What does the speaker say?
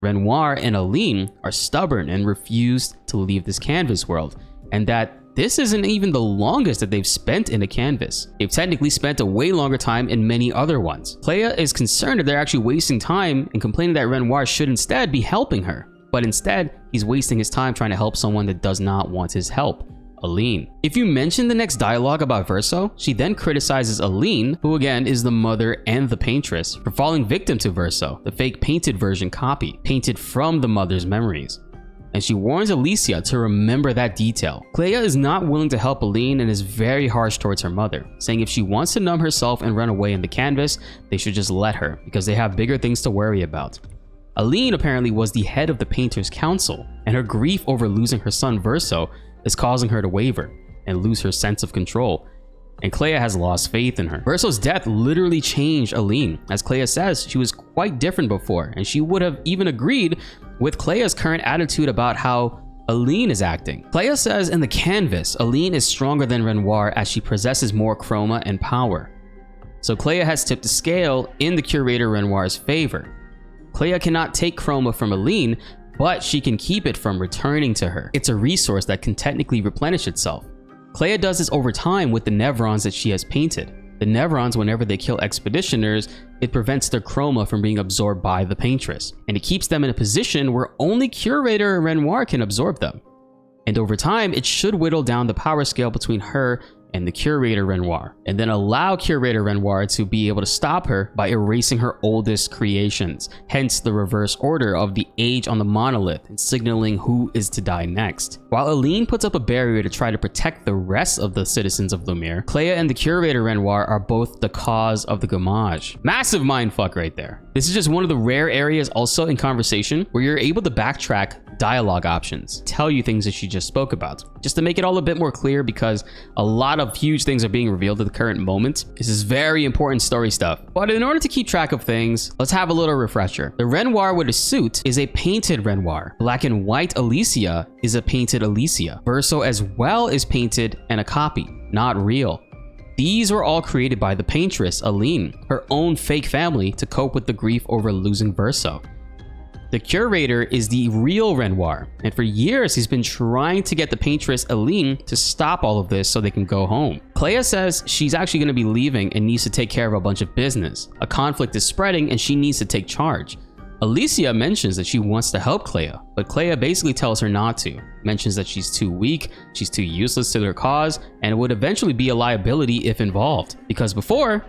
Renoir and Aline are stubborn and refuse to leave this canvas world, and that this isn't even the longest that they've spent in a canvas. They've technically spent a way longer time in many other ones. Clair is concerned that they're actually wasting time and complaining that Renoir should instead be helping her. But instead, he's wasting his time trying to help someone that does not want his help, Aline. If you mention the next dialogue about Verso, she then criticizes Aline, who again is the mother and the paintress, for falling victim to Verso, the fake painted version copy, painted from the mother's memories. And she warns Alicia to remember that detail. Clair is not willing to help Aline and is very harsh towards her mother, saying if she wants to numb herself and run away in the canvas, they should just let her, because they have bigger things to worry about. Aline apparently was the head of the Painters Council, and her grief over losing her son Verso is causing her to waver and lose her sense of control, and Clair has lost faith in her. Verso's death literally changed Aline. As Clair says, she was quite different before, and she would have even agreed with Clair's current attitude about how Aline is acting. Clair says in the canvas, Aline is stronger than Renoir as she possesses more chroma and power. So Clair has tipped the scale in the curator Renoir's favor. Clair cannot take chroma from Aline, but she can keep it from returning to her. It's a resource that can technically replenish itself. Clair does this over time with the Nevrons that she has painted. The Nevrons, whenever they kill expeditioners, it prevents their chroma from being absorbed by the paintress, and it keeps them in a position where only Curator Renoir can absorb them. And over time, it should whittle down the power scale between her and the Curator Renoir, and then allow Curator Renoir to be able to stop her by erasing her oldest creations, hence the reverse order of the age on the monolith and signaling who is to die next. While Aline puts up a barrier to try to protect the rest of the citizens of Lumiere, Clair and the Curator Renoir are both the cause of the Gamage. Massive mindfuck right there. This is just one of the rare areas also in conversation where you're able to backtrack dialogue options, tell you things that she just spoke about, just to make it all a bit more clear, because a lot of huge things are being revealed at the current moment. This is very important story stuff. But in order to keep track of things, let's have a little refresher. The Renoir with a suit is a painted Renoir. Black and white Alicia is a painted Alicia. Verso as well is painted and a copy, not real. These were all created by the paintress Aline, her own fake family, to cope with the grief over losing Verso. The curator is the real Renoir, and for years he's been trying to get the paintress Aline to stop all of this so they can go home. Clair says she's actually going to be leaving and needs to take care of a bunch of business. A conflict is spreading and she needs to take charge. Alicia mentions that she wants to help Clair, but Clair basically tells her not to, mentions that she's too weak, she's too useless to their cause, and would eventually be a liability if involved. Because before,